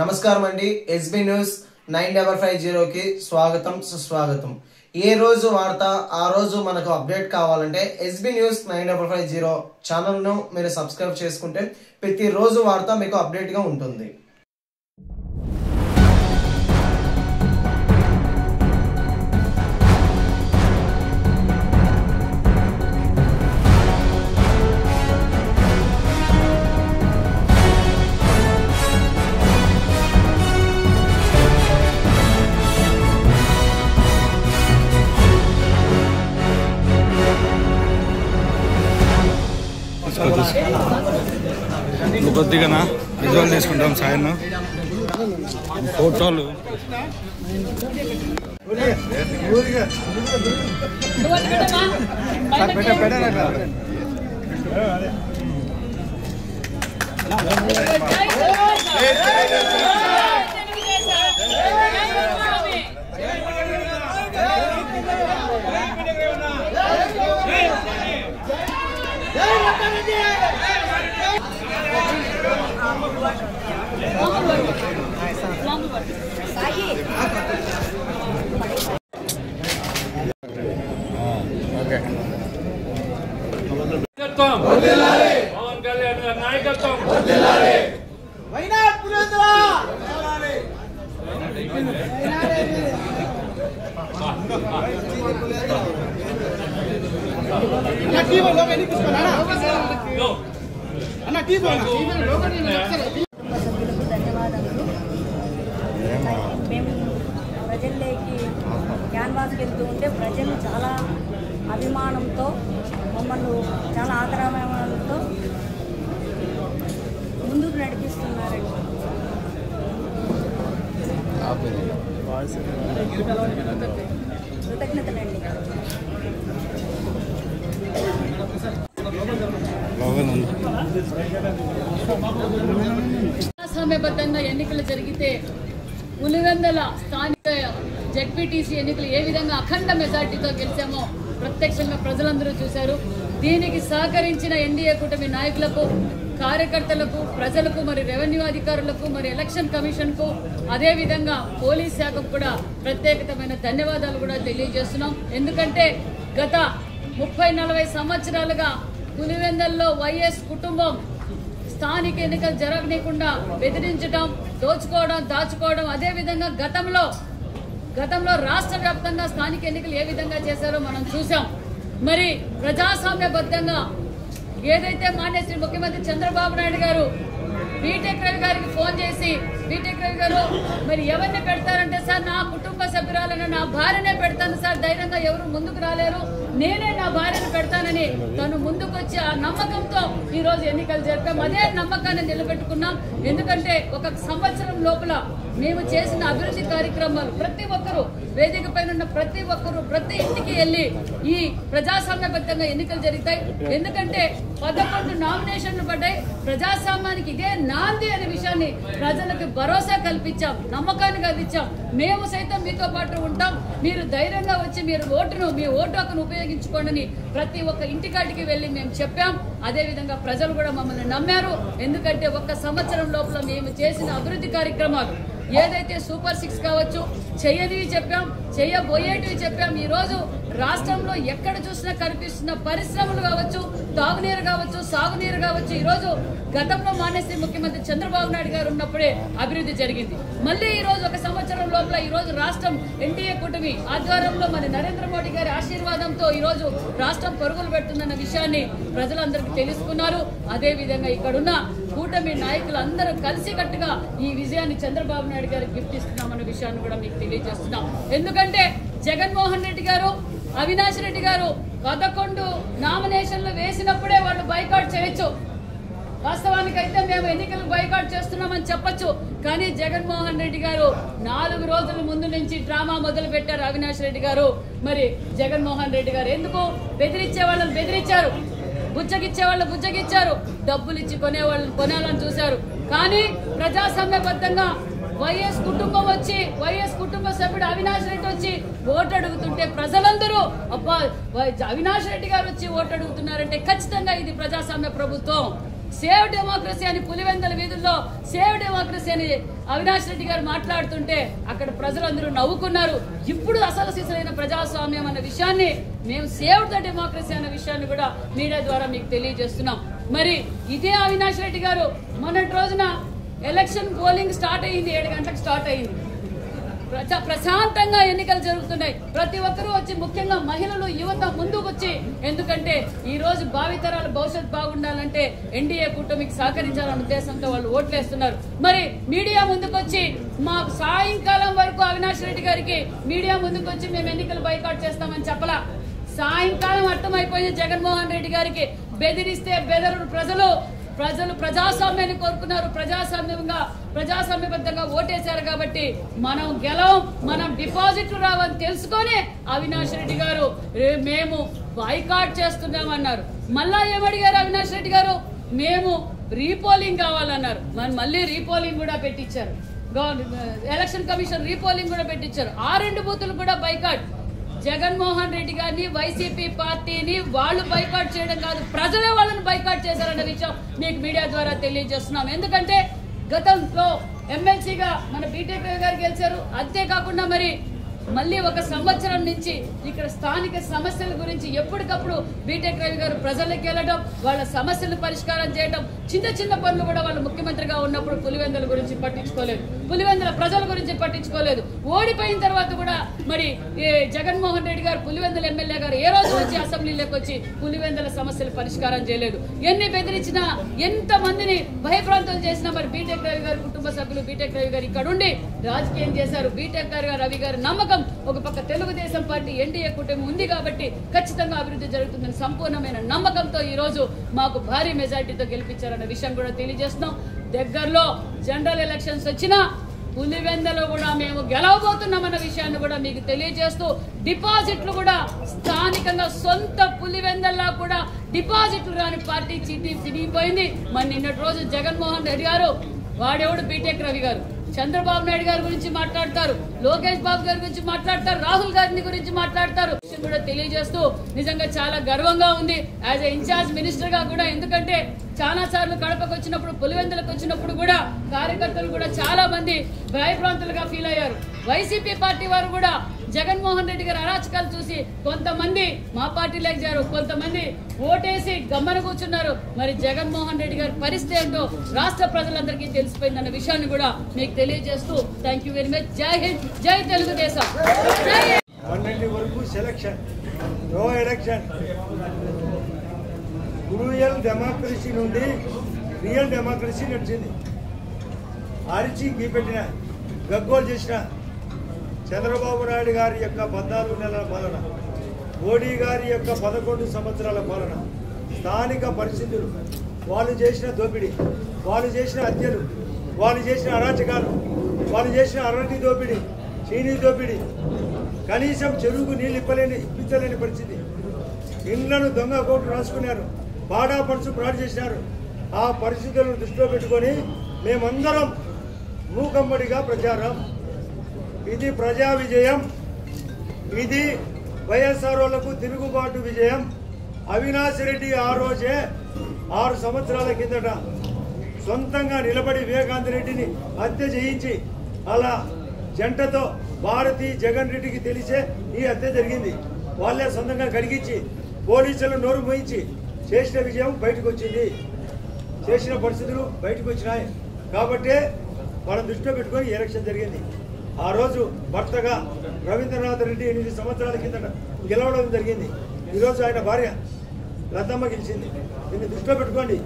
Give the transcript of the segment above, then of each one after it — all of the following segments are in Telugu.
నమస్కారం అండి. ఎస్బీ న్యూస్ 9550 కి స్వాగతం సుస్వాగతం. ఏ రోజు వార్త ఆ రోజు మనకు అప్డేట్ కావాలంటే ఎస్బీ న్యూస్ 9550 ఛానల్ ను మీరు సబ్స్క్రైబ్ చేసుకుంటే ప్రతి రోజు వార్త మీకు అప్డేట్ గా ఉంటుంది. కొద్దిగా విజువల్ తీసుకుంటాం సాయన్న ఫోటోలు పవన్ కళ్యాణ్ గారి నాయకత్వం ధన్యవాదాలు. మేము ప్రజల్లోకి క్యాన్వాస్కి వెళ్తూ ఉంటే ప్రజలు చాలా అభిమానంతో మమ్మల్ని చాలా ఆదరాభిమానంతో ముందుకు నడిపిస్తున్నారండి. కృతజ్ఞతలండి. ప్రజాస్వామ్యబద్ధంగా ఎన్నికలు జరిగితే పులివెందుల స్థానిక జెడ్పీటీసీ ఎన్నికలు ఏ విధంగా అఖండ మెజార్టీతో గెలిచామో ప్రత్యక్షంగా ప్రజలందరూ చూశారు. దీనికి సహకరించిన ఎన్డీఏ కూటమి నాయకులకు, కార్యకర్తలకు, ప్రజలకు, మరి రెవెన్యూ అధికారులకు, మరి ఎలక్షన్ కమిషన్కు, అదేవిధంగా పోలీస్ శాఖకు కూడా ప్రత్యేకమైన ధన్యవాదాలు కూడా తెలియజేస్తున్నాం. ఎందుకంటే గత 30-40 సంవత్సరాలుగా పులివెందుల్లో వైఎస్ కుటుంబం స్థానిక ఎన్నికలు జరగనీయకుండా బెదిరించడం, దోచుకోవడం, దాచుకోవడం, అదేవిధంగా గతంలో రాష్ట్ర వ్యాప్తంగా స్థానిక ఎన్నికలు ఏ విధంగా చేశారో మనం చూసాం. మరి ప్రజాస్వామ్యబద్ధంగా ఏదైతే మాన్యశ్రీ ముఖ్యమంత్రి చంద్రబాబు నాయుడు గారు బీటెక్ రవి గారికి ఫోన్ చేసి, బీటెక్ రవి గారు మరి ఎవరిని పెడతారంటే, సార్ నా కుటుంబ సభ్యురాలను నా భార్యనే పెడతాను సార్, ధైర్యంగా ఎవరు ముందుకు రాలేరు, నేనే నా భార్యను పెడతానని తను ముందుకు వచ్చి ఆ నమ్మకంతో ఈ రోజు ఎన్నికలు జరిపాం. అదే నమ్మకాన్ని నిలబెట్టుకున్నాం. ఎందుకంటే ఒక సంవత్సరం లోపల మేము చేసిన అభివృద్ధి కార్యక్రమాలు ప్రతి ఒక్కరూ వేదిక పైన ఉన్న ప్రతి ఒక్కరూ ప్రతి ఇంటికి వెళ్లి ఈ ప్రజాస్వామ్యబద్ధంగా ఎన్నికలు జరుగుతాయి. ఎందుకంటే 11 నామినేషన్లు పడ్డాయి. ప్రజాస్వామ్యానికి ఇదే నాంది అనే విషయాన్ని ప్రజలకు భరోసా కల్పించాం, నమ్మకాన్ని కలిగించాం. మేము సైతం మీతో పాటు ఉంటాం, మీరు ధైర్యంగా వచ్చి మీరు మీ ఓటు హక్కును ఉపయోగించుకోండి ప్రతి ఒక్క ఇంటికాటికి వెళ్లి మేము చెప్పాం. అదేవిధంగా ప్రజలు కూడా మమ్మల్ని నమ్మారు. ఎందుకంటే ఒక్క సంవత్సరం లోపల మేము చేసిన అభివృద్ధి కార్యక్రమాలు ఏదైతే సూపర్ 6 కావచ్చు, చెయ్యనివి చెప్పాం, చెయ్యబోయేటివి చెప్పాం. ఈ రోజు రాష్ట్రంలో ఎక్కడ చూసినా కనిపిస్తున్న పరిశ్రమలు కావచ్చు, తాగునీరు కావచ్చు, సాగునీరు కావచ్చు, ఈ రోజు గతంలో మానేసి ముఖ్యమంత్రి చంద్రబాబు నాయుడు గారు ఉన్నప్పుడే అభివృద్ధి జరిగింది. మళ్ళీ ఈ రోజు ఒక సంవత్సరం లోపల ఈ రోజు రాష్ట్రం ఎన్డీఏ కూటమి ఆధ్వర్యంలో మరి నరేంద్ర మోడీ గారి ఆశీర్వాదంతో ఈ రోజు రాష్ట్రం పరుగులు పెడుతుందన్న విషయాన్ని ప్రజలందరికీ తెలుసుకున్నారు. అదేవిధంగా ఇక్కడున్న కూటమి నాయకులు అందరూ కలిసికట్టుగా ఈ విజయాన్ని చంద్రబాబు నాయుడు గారికి గిఫ్ట్ ఇస్తున్నామన్న విషయాన్ని కూడా మీకు తెలియజేస్తున్నాం. ఎందుకంటే జగన్మోహన్ రెడ్డి గారు, అవినాష్ రెడ్డి గారు 11 నామినేషన్లు వేసినప్పుడే వాళ్ళు బైకాట్ చేయొచ్చు. వాస్తవానికైతే మేము ఎన్నికలు బైకాట్ చేస్తున్నామని చెప్పొచ్చు. కానీ జగన్మోహన్ రెడ్డి గారు 4 రోజుల ముందు నుంచి డ్రామా మొదలు పెట్టారు. అవినాష్ రెడ్డి గారు, మరి జగన్మోహన్ రెడ్డి గారు ఎందుకు బెదిరించే వాళ్ళని బెదిరించారు, బుజ్జగిచ్చే వాళ్ళు బుజ్జగిచ్చారు, డబ్బులు ఇచ్చి కొనేవాళ్ళని చూశారు. కానీ ప్రజాస్వామ్యబద్ధంగా వైఎస్ కుటుంబం వచ్చి, వైఎస్ కుటుంబ సభ్యుడు అవినాష్ రెడ్డి వచ్చి ఓటు అడుగుతుంటే ప్రజలందరూ అబ్బా అవినాష్ రెడ్డి గారు వచ్చి ఓటు అడుగుతున్నారంటే ఖచ్చితంగా ఇది ప్రజాస్వామ్య ప్రభుత్వం, సేవ్ డెమోక్రసీ అని పులివెందుల వీధుల్లో సేవ్ డెమోక్రసీ అని అవినాష్ రెడ్డి గారు మాట్లాడుతుంటే అక్కడ ప్రజలందరూ నవ్వుకున్నారు. ఇప్పుడు అసలు సిసలైన ప్రజాస్వామ్యం అన్న విషయాన్ని మేము సేవ్ ద డెమోక్రసీ అన్న విషయాన్ని కూడా మీడియా ద్వారా మీకు తెలియజేస్తున్నాం. మరి ఇదే అవినాష్ రెడ్డి గారు మొన్నటి రోజున ఎలక్షన్ పోలింగ్ స్టార్ట్ అయ్యింది, 7 గంటలకు స్టార్ట్ అయ్యింది. ప్రశాంతంగా ఎన్నికలు జరుగుతున్నాయి. ప్రతి ఒక్కరూ వచ్చి, ముఖ్యంగా మహిళలు, యువత ముందుకు వచ్చి, ఎందుకంటే ఈ రోజు భావితరాల భవిష్యత్ బాగుండాలంటే ఎన్డీఏ కూటమికి సహకరించాలన్న ఉద్దేశంతో వాళ్ళు ఓట్లేస్తున్నారు. మరి మీడియా ముందుకొచ్చి మాకు సాయంకాలం వరకు అవినాష్ రెడ్డి గారికి మీడియా ముందుకొచ్చి మేము ఎన్నికలు బైకాట్ చేస్తామని చెప్పలా. సాయంకాలం అర్థమైపోయింది జగన్మోహన్ రెడ్డి గారికి. బెదిరిస్తే బెదరు ప్రజలు ప్రజాస్వామ్యాన్ని కోరుకున్నారు, ప్రజాస్వామ్యబద్ధంగా ఓటేశారు. కాబట్టి మనం గెలవం, మనం డిపాజిట్లు రావని తెలుసుకొని అవినాష్ రెడ్డి గారు మేము బాయ్కాట్ చేస్తున్నామన్నారు. మళ్ళా ఏమడిగారు అవినాష్ రెడ్డి గారు? మేము రీపోలింగ్ కావాలన్నారు. మళ్ళీ రీపోలింగ్ కూడా పెట్టించారు. ఎలక్షన్ కమిషన్ రీపోలింగ్ కూడా పెట్టించారు. ఆ 2 బూతులు కూడా బైకాట్. జగన్మోహన్ రెడ్డి గారిని, వైసీపీ పార్టీని వాళ్ళు బైకాట్ చేయడం కాదు, ప్రజలే వాళ్ళని బైకాట్ చేశారన్న విషయం మీకు మీడియా ద్వారా తెలియజేస్తున్నాం. ఎందుకంటే గతంలో ఎమ్మెల్సీగా మన బీటెక్ రవి గారు గెలిచారు. అంతేకాకుండా మరి మళ్ళీ 1 సంవత్సరం నుంచి ఇక్కడ స్థానిక సమస్యల గురించి ఎప్పటికప్పుడు బీటెక్ రవి గారు ప్రజలకు వెళ్ళడం, వాళ్ళ సమస్యలను పరిష్కారం చేయడం, చిన్న పనులు కూడా వాళ్ళు ముఖ్యమంత్రిగా ఉన్నప్పుడు పులివెందుల గురించి పట్టించుకోలేదు, పులివెందుల ప్రజల గురించి పట్టించుకోలేదు. ఓడిపోయిన తర్వాత కూడా మరి జగన్మోహన్ రెడ్డి గారు పులివెందుల ఎమ్మెల్యే గారు ఏ రోజు వచ్చి అసెంబ్లీలోకి వచ్చి పులివెందుల సమస్యలు పరిష్కారం చేయలేదు. ఎన్ని బెదిరించినా, ఎంత మందిని భయప్రాంతం చేసినా మరి బీటెక్ రవి గారు కుటుంబ సభ్యులు బీటెక్ రవి గారు ఇక్కడ ఉండి రాజకీయం చేశారు. బీటెక్ రవి గారి నమ్మకం ఒక పక్క తెలుగుదేశం పార్టీ ఎన్డీఏ కూటమి ఉంది కాబట్టి ఖచ్చితంగా అభివృద్ధి జరుగుతుందని సంపూర్ణమైన నమ్మకంతో ఈ రోజు మాకు భారీ మెజార్టీతో గెలిపించారన్న విషయం కూడా తెలియజేస్తున్నాం. దగ్గరలో జనరల్ ఎలక్షన్స్ వచ్చినా పులివెందులో కూడా మేము గెలవబోతున్నామన్న విషయాన్ని కూడా మీకు తెలియజేస్తూ, డిపాజిట్లు కూడా స్థానికంగా సొంత పులివెందుల్లో కూడా డిపాజిట్లు రాని పార్టీ చీటీ తిరిగిపోయింది. మరి నిన్నటి రోజు జగన్మోహన్ రెడ్డి గారు, వాడెవడు బీటెక్ రవి గారు, చంద్రబాబు నాయుడు గారి గురించి మాట్లాడతారు, లోకేష్ బాబు గారి గురించి మాట్లాడతారు, రాహుల్ గాంధీ గురించి మాట్లాడతారు. కూడా తెలియజేస్తూ నిజంగా చాలా గర్వంగా ఉంది యాజ్ ఏ ఇన్ఛార్జ్ మినిస్టర్ గా కూడా. ఎందుకంటే చాలా సార్లు కడపకు వచ్చినప్పుడు, పులివెందులకు వచ్చినప్పుడు కూడా కార్యకర్తలు కూడా చాలా మంది భయప్రాంతులుగా ఫీల్ అయ్యారు. వైసీపీ పార్టీ వారు కూడా జగన్మోహన్ రెడ్డి గారి అరాచకాలు చూసి కొంతమంది మా పార్టీలోకి చేరు, కొంతమంది ఓటేసి గమ్మన కూర్చున్నారు. మరి జగన్మోహన్ రెడ్డి గారి పరిస్థితి ఏంటో రాష్ట్ర ప్రజలందరికీ తెలిసిపోయిందన్న విషయాన్ని కూడా మీకు తెలియజేస్తూ థ్యాంక్ యూ వెరీ మచ్. జై హింద్, జై తెలుగుదేశం. 12 వరకు selection, no election. Cruel democracy నుండి రియల్ డెమోక్రసీ నడిచింది. అరిచి గీపెట్టిన, గగ్గోలు చేసిన చంద్రబాబు నాయుడు గారి యొక్క 14 నెలల పాలన, మోడీ గారి యొక్క 11 సంవత్సరాల పాలన, స్థానిక పరిస్థితులు, వాళ్ళు చేసిన దోపిడీ, వాళ్ళు చేసిన హత్యలు, వాళ్ళు చేసిన అరాచకాలు, వాళ్ళు చేసిన అరటి దోపిడీ, చీనీ దోపిడీ, కనీసం చెరువుకు నీళ్ళు ఇప్పించలేని పరిస్థితి, ఇండ్లను దొంగ కోట్లు రాసుకున్నారు, పాడా పడుచు ప్రాడు చేసినారు. ఆ పరిస్థితులను దృష్టిలో పెట్టుకొని మేమందరం మూకమ్మడిగా ప్రచారం. ఇది ప్రజా విజయం, ఇది వైఎస్ఆర్ వాళ్లకు తిరుగుబాటు విజయం. అవినాష్ రెడ్డి ఆ రోజే 6 సంవత్సరాల కిందట సొంతంగా నిలబడి వివేకాంత్ రెడ్డిని హత్య చేయించి, అలా జంటతో భారతి జగన్ రెడ్డికి తెలిసే ఈ హత్య జరిగింది. వాళ్ళే సొంతంగా కడిగించి పోలీసులు నోరు మోయించి చేసిన విజయం బయటకు వచ్చింది, చేసిన పరిస్థితులు బయటకు వచ్చినాయి. కాబట్టి మనం దృష్టిలో పెట్టుకొని ఎలక్షన్ జరిగింది. ఆ రోజు భర్తగా రవీంద్రనాథ్ రెడ్డి 8 సంవత్సరాల కిందట గెలవడం జరిగింది. ఈరోజు ఆయన భార్య లతమ్మ గెలిచింది. దీన్ని దృష్టిలో పెట్టుకోండి.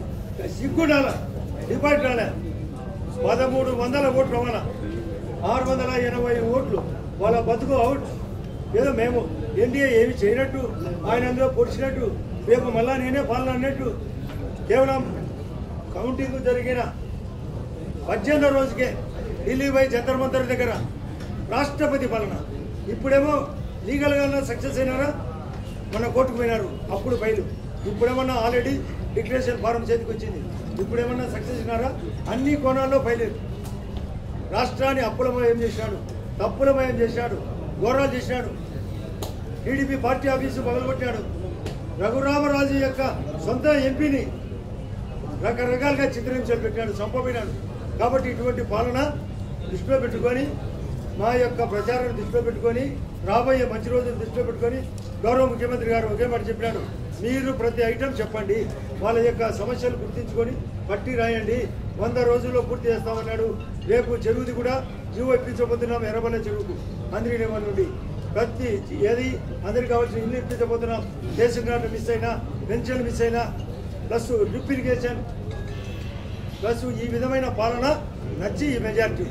సిగ్గుడాల డిపాజిట్ రాలే, 1300 ఓట్లు రవాణా, 680 ఓట్లు వాళ్ళ బతుకు అవుట్. ఏదో మేము ఎన్డీఏ ఏమి చేయనట్టు, ఆయన అందులో పొడిచినట్టు, రేపు మళ్ళా నేనే పాలన అన్నట్టు. కేవలం కౌంటింగ్ జరిగిన 18వ రోజుకే ఢిల్లీ పోయి జంతర్ మంతర్ దగ్గర రాష్ట్రపతి పాలన. ఇప్పుడేమో లీగల్గా సక్సెస్ అయినారా, మన కోర్టుకు పోయినారు, అప్పుడు ఫైలు. ఇప్పుడేమన్నా ఆల్రెడీ డిక్లరేషన్ ఫారం చేతికి వచ్చింది, ఇప్పుడేమన్నా సక్సెస్ అయినారా? అన్ని కోణాల్లో ఫైలేదు. రాష్ట్రాన్ని అప్పులమయం చేశాడు, తప్పులమయం చేశాడు, ఘోరాలు చేశాడు. టీడీపీ పార్టీ ఆఫీసు పగలగొట్టాడు. రఘురామరాజు యొక్క సొంత ఎంపీని రకరకాలుగా చిత్రహింసలు పెట్టాడు, చంపబడినాడు. కాబట్టి ఇటువంటి పాలన దృష్టిలో పెట్టుకొని మా యొక్క ప్రచారాన్ని దృష్టిలో పెట్టుకొని రాబోయే మంచి రోజులు దృష్టిలో పెట్టుకొని గౌరవ ముఖ్యమంత్రి గారు ఒకే మాట చెప్పినాడు, మీరు ప్రతి ఐటెం చెప్పండి, వాళ్ళ యొక్క సమస్యలు గుర్తించుకొని పట్టి రాయండి, 100 రోజుల్లో పూర్తి చేస్తామన్నాడు. రేపు చెరువుది కూడా జీవో ఇప్పించబోతున్నాం, ఎర్రబల్ల చెరువుకు అందరినేమో నుండి ప్రతి ఏది అందరికి కావాల్సిన ఇల్లు ఇప్పించబోతున్నాం. రేషన్ కార్డు మిస్ అయినా, పెన్షన్ మిస్ అయినా, ప్లస్ డ్రిప్ ఇరిగేషన్, ప్లస్ ఈ విధమైన పాలన నచ్చి ఈ మెజార్టీ.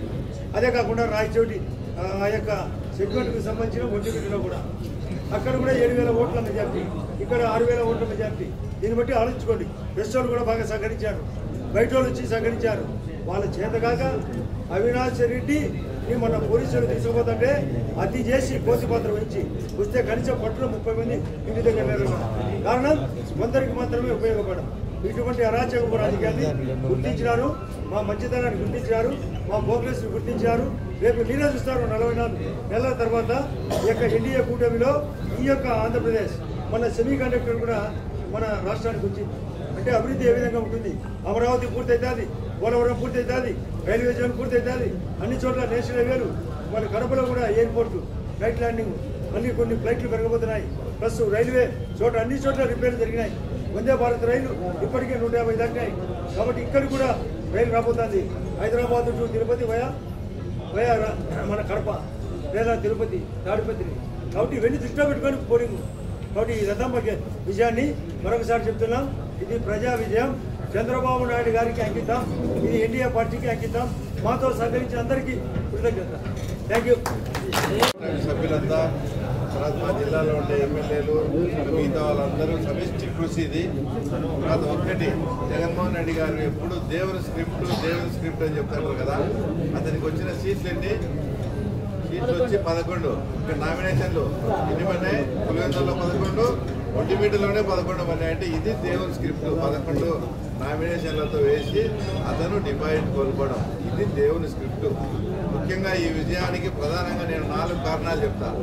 అదే కాకుండా రాయచోటి ఆ యొక్క సెగ్మెంట్కి సంబంధించిన ఒంటిమిటిలో కూడా అక్కడ కూడా 7,000 ఓట్ల మెజార్టీ, ఇక్కడ 6,000 ఓట్ల మెజార్టీ. దీన్ని బట్టి ఆలోచించుకోండి. ప్రెస్ వాళ్ళు కూడా బాగా సహకరించారు, బయట వాళ్ళు వచ్చి సహకరించారు. వాళ్ళ చేతగాక అవినాష్ రెడ్డి మన పోలీసులు తీసుకుపోతుంటే అతి చేసి కోసి పాత్ర వహించి వస్తే కనీసం పట్టులో 30 మంది ఇంటి దగ్గర వెళ్ళారు. కారణం కొందరికి మాత్రమే ఉపయోగపడడం. ఇటువంటి అరాచక రాజకీయాన్ని గుర్తించినారు, మా మంచితనాన్ని గుర్తించారు, మా ప్రోగ్రెస్ గుర్తించారు. రేపు మీరే చూస్తారు 44 నెలల తర్వాత ఈ యొక్క ఎన్డీఏ కూటమిలో ఈ యొక్క ఆంధ్రప్రదేశ్ మన సెమీ కండక్టర్ కూడా మన రాష్ట్రానికి వచ్చింది. అంటే అభివృద్ధి ఏ విధంగా ఉంటుంది? అమరావతి పూర్తి అవుతుంది, పోలవరం పూర్తి అవుతుంది, రైల్వే జోన్ పూర్తి అవుతుంది, అన్ని చోట్ల నేషనల్ హైవేలు, మన కడపలో కూడా ఎయిర్పోర్టు, ఫ్లైట్ ల్యాండింగ్, మళ్ళీ కొన్ని ఫ్లైట్లు పెరగబోతున్నాయి. ప్లస్ రైల్వే చోట అన్ని చోట్ల రిపేర్లు జరిగినాయి. వందే భారత్ రైలు ఇప్పటికే 150 దాటినాయి. కాబట్టి ఇక్కడ కూడా రైలు రాబోతుంది. హైదరాబాద్ టు తిరుపతి వయా మన కడప లేదా తిరుపతి తాడిపత్రి. కాబట్టి ఇవన్నీ దృష్టిలో పెట్టుకొని పోలింగ్. కాబట్టి ఈ రథం విజయాన్ని మరొకసారి చెప్తున్నాం, ఇది ప్రజా విజయం. చంద్రబాబు నాయుడు గారికి అంకితం, ఇది ఎన్డీఏ పార్టీకి అంకితం. మాతో సహకరించిన అందరికీ కృతజ్ఞత. Thank you. సభ్యులంతా, తర్వాత మా జిల్లాలో ఉండే ఎమ్మెల్యేలు, మిగతా వాళ్ళందరూ సమిష్టి కృషి ఇది. తర్వాత ఒక్కటి, జగన్మోహన్ రెడ్డి గారు ఎప్పుడు దేవుని స్క్రిప్ట్ అని చెప్తారు కదా, అతనికి వచ్చిన సీట్లు వచ్చి 11. ఇక్కడ నామినేషన్లు ఎన్ని పడినాయి? పులివెందులలో 11, ఒంటిమిట్టలోనే 11 పడినాయి. అంటే ఇది దేవుని స్క్రిప్ట్. 11 నామినేషన్లతో వేసి అతను డిపాజిట్ కోల్పోవడం, ఇది దేవుని స్క్రిప్ట్. ముఖ్యంగా ఈ విజయానికి ప్రధానంగా నేను 4 కారణాలు చెప్తాను.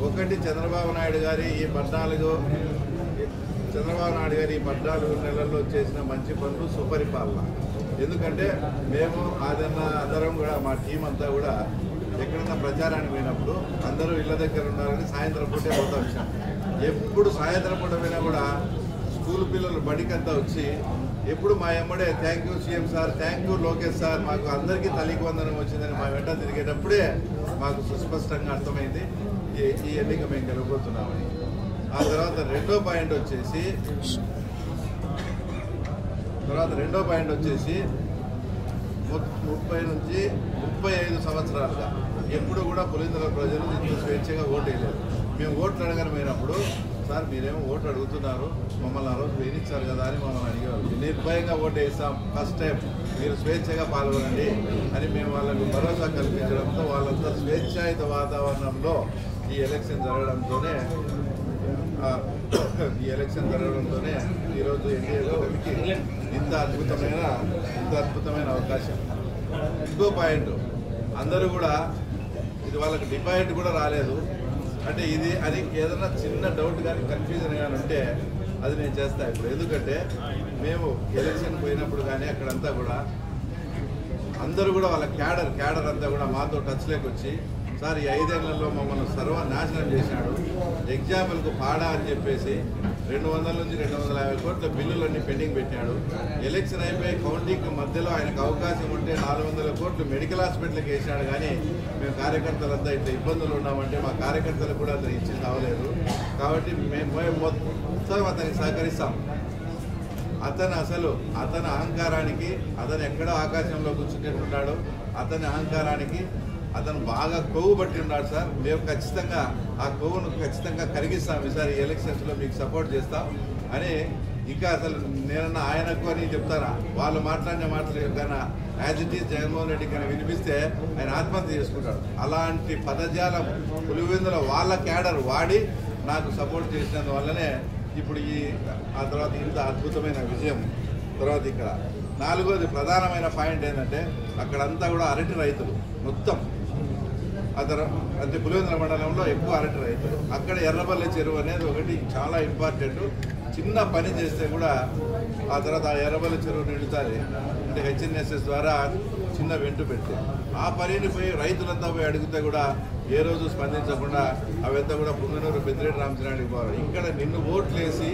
ఒకటి, చంద్రబాబు నాయుడు గారి ఈ 14 నెలల్లో చేసిన మంచి పనులు, సుపరిపాలన. ఎందుకంటే మేము అందరం కూడా మా టీం అంతా కూడా ఎక్కడన్నా ప్రచారానికి పోయినప్పుడు అందరూ ఇళ్ళ దగ్గర ఉన్నారని సాయంత్రం పూటే పోతా వచ్చాం. ఎప్పుడు సాయంత్రం పూట పోయినా కూడా స్కూల్ పిల్లలు బడికంతా వచ్చి ఎప్పుడు మా ఎమ్మడే thank you CM sir, thank you Lokesh sir, మాకు అందరికీ తల్లికి వందనం వచ్చిందని మా వెంట తిరిగేటప్పుడే మాకు సుస్పష్టంగా అర్థమైంది ఈ ఎన్నిక మేము గెలవబోతున్నామని. ఆ తర్వాత రెండో పాయింట్ వచ్చేసి 30 నుంచి 35 సంవత్సరాలుగా ఎప్పుడు కూడా పులివెందుల ప్రజలు ఇంత స్వేచ్ఛగా ఓటు వేయలేదు. మేము ఓట్లు అడగనమైనప్పుడు, సార్ మీరేమో ఓటు అడుగుతున్నారు, మమ్మల్ని ఆ రోజు వేయించారు కదా అని మమ్మల్ని అడిగేవాళ్ళు. నిర్భయంగా ఓటు వేస్తాం, ఫస్ట్ టైం మీరు స్వేచ్ఛగా పాల్గొనండి అని మేము వాళ్ళకు భరోసా కల్పించడంతో వాళ్ళంతా స్వేచ్ఛాయుత వాతావరణంలో ఈ ఎలక్షన్ జరగడంతోనే ఈరోజు ఎన్డీఏ కూటమికి ఇంత అద్భుతమైన అవకాశం. ఇంకో పాయింట్, అందరూ కూడా ఇది వాళ్ళకి డిపాజిట్ కూడా రాలేదు. అంటే ఇది అది ఏదైనా చిన్న డౌట్ కానీ కన్ఫ్యూజన్ కానీ ఉంటే అది నేను చేస్తాను ఇప్పుడు. ఎందుకంటే మేము ఎలక్షన్ పోయినప్పుడు కానీ అక్కడంతా కూడా అందరూ కూడా వాళ్ళ క్యాడర్ అంతా కూడా మాతో టచ్లోకి వచ్చి, సార్ ఈ 5 ఏళ్లలో మమ్మల్ని సర్వనాశనం చేశాడు, ఎగ్జాంపుల్కు పాడా అని చెప్పేసి 200 నుంచి 250 కోట్ల బిల్లులన్నీ పెండింగ్ పెట్టాడు. ఎలక్షన్ అయిపోయి కౌంటింగ్ మధ్యలో ఆయనకు అవకాశం ఉంటే 400 కోట్లు మెడికల్ హాస్పిటల్కి వేసాడు. కానీ మేము కార్యకర్తలంతా ఇట్లా ఇబ్బందులు ఉన్నామంటే మా కార్యకర్తలకు కూడా అతను ఇచ్చి రావలేదు. కాబట్టి మేము మొత్తం అతనికి సహకరిస్తాం. అతని అహంకారానికి, అతను ఎక్కడో ఆకాశంలో కూర్చుంటున్నాడు, అతని అహంకారానికి అతను బాగా కొవ్వు పట్టి ఉన్నాడు సార్. మేము ఖచ్చితంగా ఆ కొవ్వును కరిగిస్తాం ఈసారి ఎలక్షన్స్లో, మీకు సపోర్ట్ చేస్తాం అని. ఇంకా అసలు నేనన్నా ఆయనకు అని చెప్తారా? వాళ్ళు మాట్లాడిన మాటలు కన్నా as it is Jaganmohan Reddy కన్నా వినిపిస్తే ఆయన ఆత్మహత్య చేసుకుంటాడు. అలాంటి పదజాలం పులివెందుల వాళ్ళ క్యాడర్ వాడి నాకు సపోర్ట్ చేసినందువల్లనే ఇప్పుడు ఆ తర్వాత ఇంత అద్భుతమైన విజయం. తర్వాత ఇక్కడ 4వది ప్రధానమైన పాయింట్ ఏంటంటే, అక్కడంతా కూడా అరటి రైతులు మొత్తం అంటే పులివెందుల మండలంలో ఎక్కువ అరటి రైతులు. అక్కడ ఎర్రబల్లె చెరువు అనేది ఒకటి చాలా ఇంపార్టెంట్. చిన్న పని చేస్తే కూడా ఆ తర్వాత ఆ ఎర్రబల్లె చెరువు నిండుతుంది. అంటే హెచ్ఎన్ఎస్ఎస్ ద్వారా చిన్న వెంటు పెడితే ఆ పనిని పోయి రైతులంతా పోయి అడిగితే కూడా ఏ రోజు స్పందించకుండా అవంతా కూడా పుంగనూరు పెద్దిరెడ్డి రామచంద్రానికి పోవాలి. ఇక్కడ నిన్ను ఓట్లు వేసి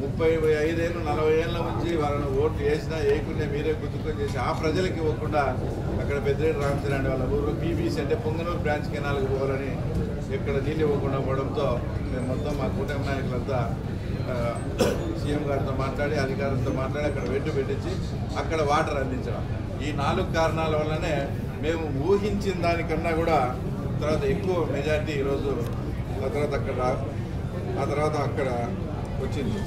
35 ఏళ్ళు 40 ఏళ్ళ నుంచి వాళ్ళని ఓట్లు వేసినా వేయకుండా మీరే గుర్తుకొని చేసి ఆ ప్రజలకి ఇవ్వకుండా అక్కడ పెద్దిరెడ్డి రామచంద్రాన్ని వాళ్ళ ఊరు పీబీసీ అంటే పొంగనూరు బ్రాంచ్ కెనాల్కి పోవాలని ఇక్కడ నీళ్ళు ఇవ్వకుండా పోవడంతో మేము మొత్తం మా కూటమి నాయకులంతా సీఎం గారితో మాట్లాడి అధికారులతో మాట్లాడి అక్కడ వెంటు పెట్టించి అక్కడ వాటర్ అందించడం. ఈ 4 కారణాల వల్లనే మేము ఊహించిన దానికన్నా కూడా తర్వాత ఎక్కువ మెజార్టీ ఈరోజు ఆ తర్వాత అక్కడ వచ్చింది.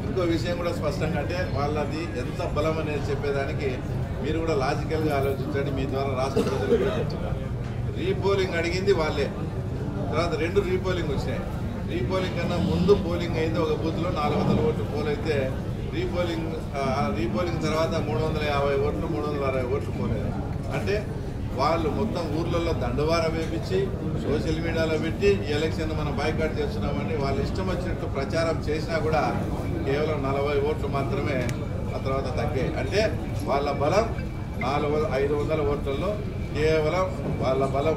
ఇంకో విషయం కూడా స్పష్టంగా అంటే వాళ్ళది ఎంత బలం అనేది చెప్పేదానికి మీరు కూడా లాజికల్గా ఆలోచించండి. మీ ద్వారా రాష్ట్ర ప్రజలు కూడా చెప్తున్నారు. రీపోలింగ్ అడిగింది వాళ్ళే. తర్వాత 2 రీపోలింగ్ వచ్చినాయి. రీపోలింగ్ కన్నా ముందు పోలింగ్ అయితే ఒక బూత్లో 400 ఓట్లు పోల్ అయితే రీపోలింగ్ తర్వాత 350 ఓట్లు 360 ఓట్లు పోలేదు. అంటే వాళ్ళు మొత్తం ఊర్లలో దండవార వేపించి సోషల్ మీడియాలో పెట్టి ఈ ఎలక్షన్ మనం బాయ్కాట్ చేస్తున్నామని వాళ్ళు ఇష్టం వచ్చినట్టు ప్రచారం చేసినా కూడా కేవలం 40 ఓట్లు మాత్రమే ఆ తర్వాత తగ్గాయి. అంటే వాళ్ళ బలం 500 ఓట్లలో కేవలం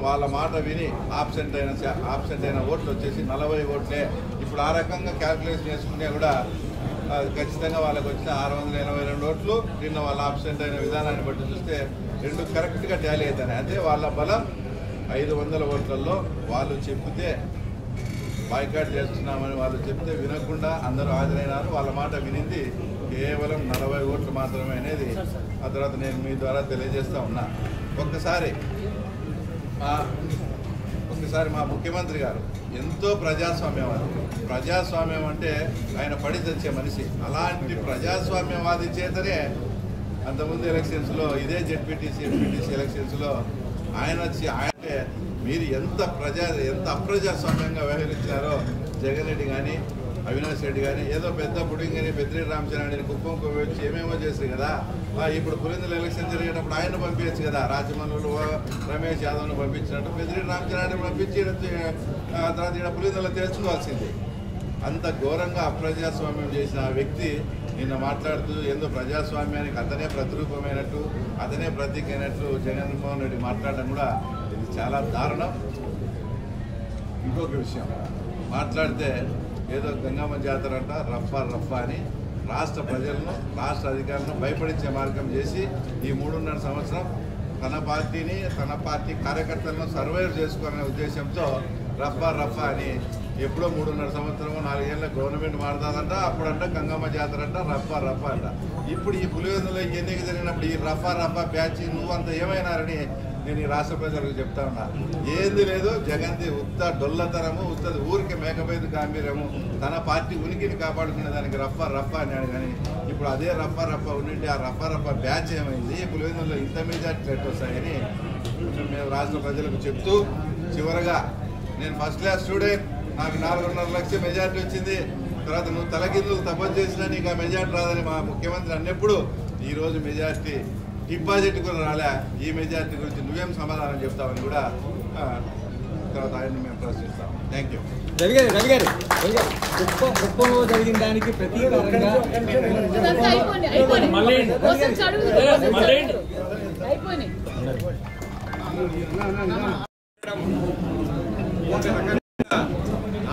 వాళ్ళ మాట విని ఆబ్సెంట్ అయిన ఓట్లు వచ్చేసి 40 ఓట్లే. ఇప్పుడు ఆ రకంగా క్యాల్కులేషన్ చేసుకునే కూడా ఖచ్చితంగా వాళ్ళకి వచ్చిన 682 ఓట్లు నిన్న వాళ్ళ ఆబ్సెంట్ అయిన విధానాన్ని బట్టి చూస్తే 2 కరెక్ట్గా టాలీ అవుతాయి. అంటే వాళ్ళ బలం 500 ఓట్లలో వాళ్ళు చెప్తే బాయ్కాట్ చేస్తున్నామని వాళ్ళు చెప్తే వినకుండా అందరూ హాజరైనారు. వాళ్ళ మాట వినింది కేవలం 40 ఓట్లు మాత్రమే అనేది ఆ తర్వాత నేను మీ ద్వారా తెలియజేస్తూ ఉన్నా. ఒక్కసారి మా ముఖ్యమంత్రి గారు ఎంతో ప్రజాస్వామ్యం అంటే ఆయన పడి తెచ్చే మనిషి. అలాంటి ప్రజాస్వామ్యవాది చేతనే అంతకుముందు ఎలక్షన్స్లో ఇదే జెడ్పీటీసీ ఎలక్షన్స్లో ఆయన అంటే మీరు ఎంత అప్రజాస్వామ్యంగా వ్యవహరించారో జగన్ రెడ్డి కానీ అవినాష్ రెడ్డి కానీ ఏదో పెద్ద పుడింగ్ అని పెద్దిరెడ్డి రామచంద్రారెడ్డిని కుప్పంకు వచ్చి ఏమేమో చేశారు కదా. ఇప్పుడు పులివెందుల ఎలక్షన్ జరిగేటప్పుడు ఆయన పంపించచ్చు కదా. రాజమౌళిలో రమేష్ యాదవ్ను పంపించినట్టు పెద్దిరెడ్డి రామచంద్రారెడ్డిని పంపించి తర్వాత ఇక్కడ పులివెందులో తెలుసుకోవాల్సింది. అంత ఘోరంగా అప్రజాస్వామ్యం చేసిన ఆ వ్యక్తి నిన్న మాట్లాడుతూ ఏందో ప్రజాస్వామ్యానికి అతనే ప్రతిరూపమైనట్టు అతనే ప్రతీక అయినట్లు జగన్మోహన్ రెడ్డి మాట్లాడడం కూడా ఇది చాలా దారుణం. ఇంకొక విషయం మాట్లాడితే ఏదో గంగమ్మ జాతర అంట రఫా అని రాష్ట్ర ప్రజలను రాష్ట్ర అధికారులను భయపడించే మార్గం చేసి ఈ 3.5 సంవత్సరం తన పార్టీని తన పార్టీ కార్యకర్తలను సర్వైవ్ చేసుకోవాలనే ఉద్దేశంతో రఫా అని ఎప్పుడో 3.5 సంవత్సరం 4 ఏళ్ళ గవర్నమెంట్ మారుతుందంట. అప్పుడంట గంగమ్మ జాతర అంట రఫా అంట. ఇప్పుడు ఈ పులివెందులో ఎన్నిక జరిగినప్పుడు ఈ రఫా బ్యాచ్ నువ్వంత ఏమైనారని నేను ఈ రాష్ట్ర ప్రజలకు చెప్తా ఉన్నా. ఏది లేదు జగన్ది ఉత్త డొల్లతరము ఉత్తది ఊరికి మేకపోయేది గాంభీర్యము. తన పార్టీ ఉనికిని కాపాడుకునే దానికి రఫా అన్నాడు. కానీ ఇప్పుడు అదే రఫా ఉండింటే ఆ రఫా బ్యాచ్ ఏమైంది పులివెందులో ఇంత మెజార్టీ ఎట్టు వస్తాయని మేము రాష్ట్ర ప్రజలకు చెప్తూ చివరగా నేను ఫస్ట్ క్లాస్ స్టూడెంట్, నాకు 4.5 లక్షల మెజార్టీ వచ్చింది. తర్వాత నువ్వు తలకిందులు తపస్సు చేసినా నీకు ఆ మెజార్టీ రాదని మా ముఖ్యమంత్రి అన్నప్పుడు ఈరోజు మెజార్టీ డిపాజిట్ కూడా రాలే. ఈ మెజార్టీ గురించి నువ్వేం సమాధానం చెప్తావని కూడా తర్వాత ఆయన్ని మేము ప్రశ్నిస్తాం. Thank you. కుప్పంలో జరిగిన దానికి ప్రతీకారంగా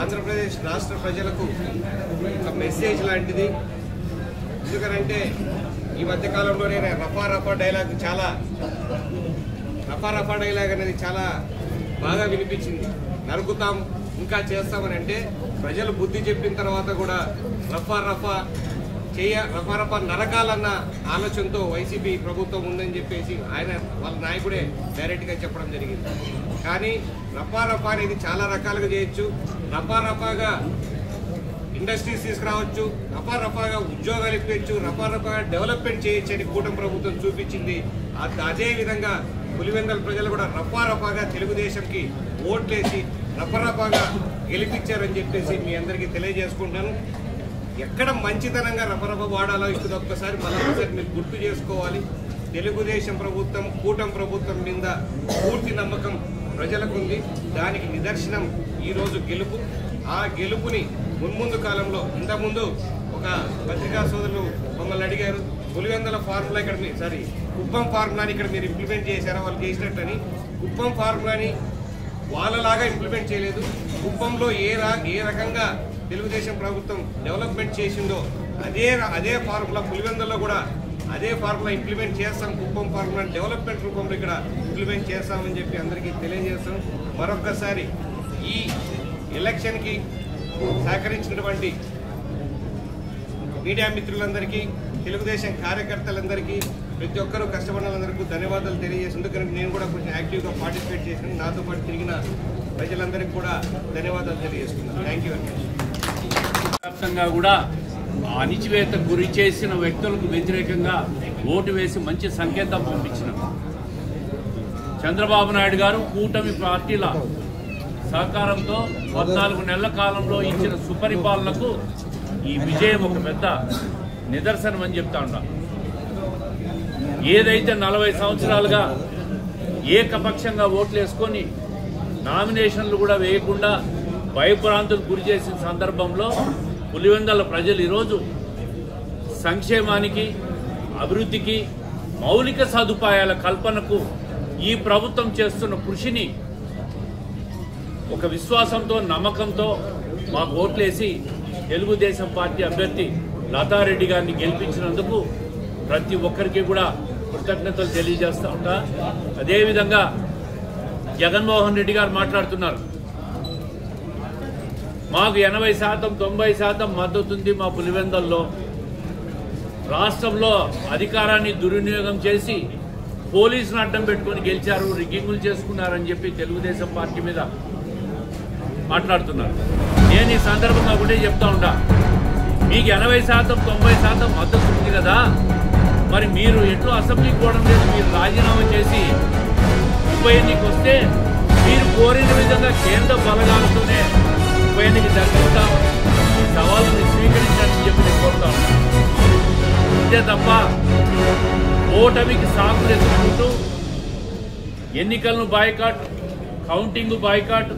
ఆంధ్రప్రదేశ్ రాష్ట్ర ప్రజలకు ఒక మెసేజ్ లాంటిది. ఎందుకనంటే ఈ మధ్యకాలంలోనే రఫా డైలాగ్ అనేది చాలా బాగా వినిపించింది. నరుకుతాం ఇంకా చేస్తామని అంటే ప్రజలు బుద్ధి చెప్పిన తర్వాత కూడా రఫా నరకాలన్న ఆలోచనతో వైసీపీ ప్రభుత్వం ఉందని చెప్పేసి ఆయన వాళ్ళ నాయకుడే డైరెక్ట్గా చెప్పడం జరిగింది. కానీ రఫా అనేది చాలా రకాలుగా చేయొచ్చు. రఫాగా ఇండస్ట్రీస్ తీసుకురావచ్చు, రఫాగా ఉద్యోగాలు ఇప్పించచ్చు, రఫాగా డెవలప్మెంట్ చేయొచ్చు అని కూటమి ప్రభుత్వం చూపించింది. అదే విధంగా పులివెందుల ప్రజలు కూడా రఫాగా తెలుగుదేశంకి ఓట్లేసి రఫాగా గెలిపించారని చెప్పేసి మీ అందరికీ తెలియజేసుకుంటాను. ఎక్కడ మంచితనంగా రఫా వాడాలో ఇప్పుడు ఒక్కసారి మరొకసారి మీరు గుర్తు చేసుకోవాలి. తెలుగుదేశం ప్రభుత్వం కూటమి ప్రభుత్వం మీద పూర్తి నమ్మకం ప్రజలకు ఉంది. దానికి నిదర్శనం ఈరోజు గెలుపు. ఆ గెలుపుని మున్ముందు కాలంలో ఇంతకుముందు ఒక పత్రికా సోదరులు మమ్మల్ని అడిగారు, పులివెందుల ఫార్ములా ఇక్కడ కుప్పం ఫార్ములాని ఇక్కడ మీరు ఇంప్లిమెంట్ చేశారా, వాళ్ళు చేసినట్టని. కుప్పం ఫార్ములాని వాళ్ళలాగా ఇంప్లిమెంట్ చేయలేదు. కుప్పంలో ఏ రకంగా తెలుగుదేశం ప్రభుత్వం డెవలప్మెంట్ చేసిందో అదే ఫార్ములా పులివెందుల్లో కూడా అదే ఫార్ములా ఇంప్లిమెంట్ చేస్తాం. కుప్పం ఫార్ములా డెవలప్మెంట్ రూపంలో ఇక్కడ ఇంప్లిమెంట్ చేస్తామని చెప్పి అందరికీ తెలియజేస్తాం. మరొక్కసారి ఈ ఎలక్షన్కి సహకరించినటువంటి మీడియా మిత్రులందరికీ, తెలుగుదేశం కార్యకర్తలందరికీ, ప్రతి ఒక్కరూ కష్టపడిన వాళ్ళందరికీ ధన్యవాదాలు తెలియజేసి, ఎందుకంటే నేను కూడా కొంచెం యాక్టివ్గా పార్టిసిపేట్ చేసిన, నాతో పాటు తిరిగిన ప్రజలందరికీ కూడా ధన్యవాదాలు తెలియజేస్తున్నాను. Thank you very much. వ్యాప్తంగా కూడా అణిచివేతకు గురి చేసిన వ్యక్తులకు వ్యతిరేకంగా ఓటు వేసి మంచి సంకేతం పంపించినాం. చంద్రబాబు నాయుడు గారు కూటమి పార్టీల సహకారంతో 14 నెలల కాలంలో ఇచ్చిన సుపరిపాలనకు ఈ విజయం ఒక పెద్ద నిదర్శనం అని చెప్తా ఉంటాం. ఏదైతే 40 సంవత్సరాలుగా ఏకపక్షంగా ఓట్లు వేసుకొని నామినేషన్లు కూడా వేయకుండా భయభ్రాంతులకు గురి చేసిన సందర్భంలో పులివెందుల ప్రజలు ఈరోజు సంక్షేమానికి, అభివృద్ధికి, మౌలిక సదుపాయాల కల్పనకు ఈ ప్రభుత్వం చేస్తున్న కృషిని ఒక విశ్వాసంతో, నమ్మకంతో మాకు ఓట్లేసి తెలుగుదేశం పార్టీ అభ్యర్థి లతారెడ్డి గారిని గెలిపించినందుకు ప్రతి ఒక్కరికి కూడా కృతజ్ఞతలు తెలియజేస్తూ ఉంటా. అదేవిధంగా జగన్మోహన్ రెడ్డి గారు మాట్లాడుతున్నారు, మాకు 80%, 90% మద్దతు ఉంది మా పులివెందుల్లో. రాష్ట్రంలో అధికారాన్ని దుర్వినియోగం చేసి పోలీసును అడ్డం పెట్టుకొని గెలిచారు, రిగ్గింగులు చేసుకున్నారని చెప్పి తెలుగుదేశం పార్టీ మీద మాట్లాడుతున్నారు. నేను ఈ సందర్భంగా ఒకటే చెప్తా ఉంటా, మీకు 80%, 90% మద్దతు ఉంది కదా, మరి మీరు ఎట్లు అసెంబ్లీకి పోవడం లేదు? మీరు రాజీనామా చేసి ఉప ఎన్నిక వస్తే మీరు కోరిన విధంగా కేంద్ర బలగాలతోనే ఉప ఎన్నిక జరిపిస్తాం, సవాళ్ళని స్వీకరించాలని చెప్పి నేను కోరుతా ఉన్నాను. అంతే తప్ప ఓటమికి సాకులు ఎదుర్కొంటూ ఎన్నికలను బాయ్కాట్, కౌంటింగ్ బాయ్కాట్,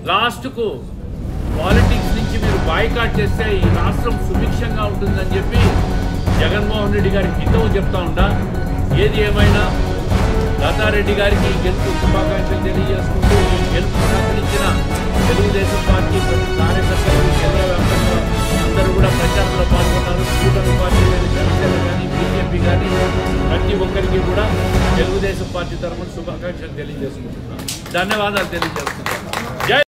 లాస్ట్కు పాలిటిక్స్ నుంచి మీరు బాయ్కాట్ చేస్తే ఈ రాష్ట్రం సుభిక్షంగా ఉంటుందని చెప్పి జగన్మోహన్ రెడ్డి గారికి హితవు చెప్తా ఉంటా. ఏది ఏమైనా లతారెడ్డి గారికి గెలుపు శుభాకాంక్షలు తెలియజేసుకుంటూ ఈ గెలుపు సహకరించిన తెలుగుదేశం పార్టీ ప్రతి కార్యకర్తలు, కేంద్ర వ్యాప్తంగా అందరూ కూడా ప్రచారంలో పాల్గొన్నారు. కూటమి పార్టీ కానీ, జనసేన కానీ, బీజేపీ కానీ ప్రతి ఒక్కరికి కూడా తెలుగుదేశం పార్టీ తరఫున శుభాకాంక్షలు తెలియజేసుకుంటున్నాను. ధన్యవాదాలు తెలియజేస్తున్నాను.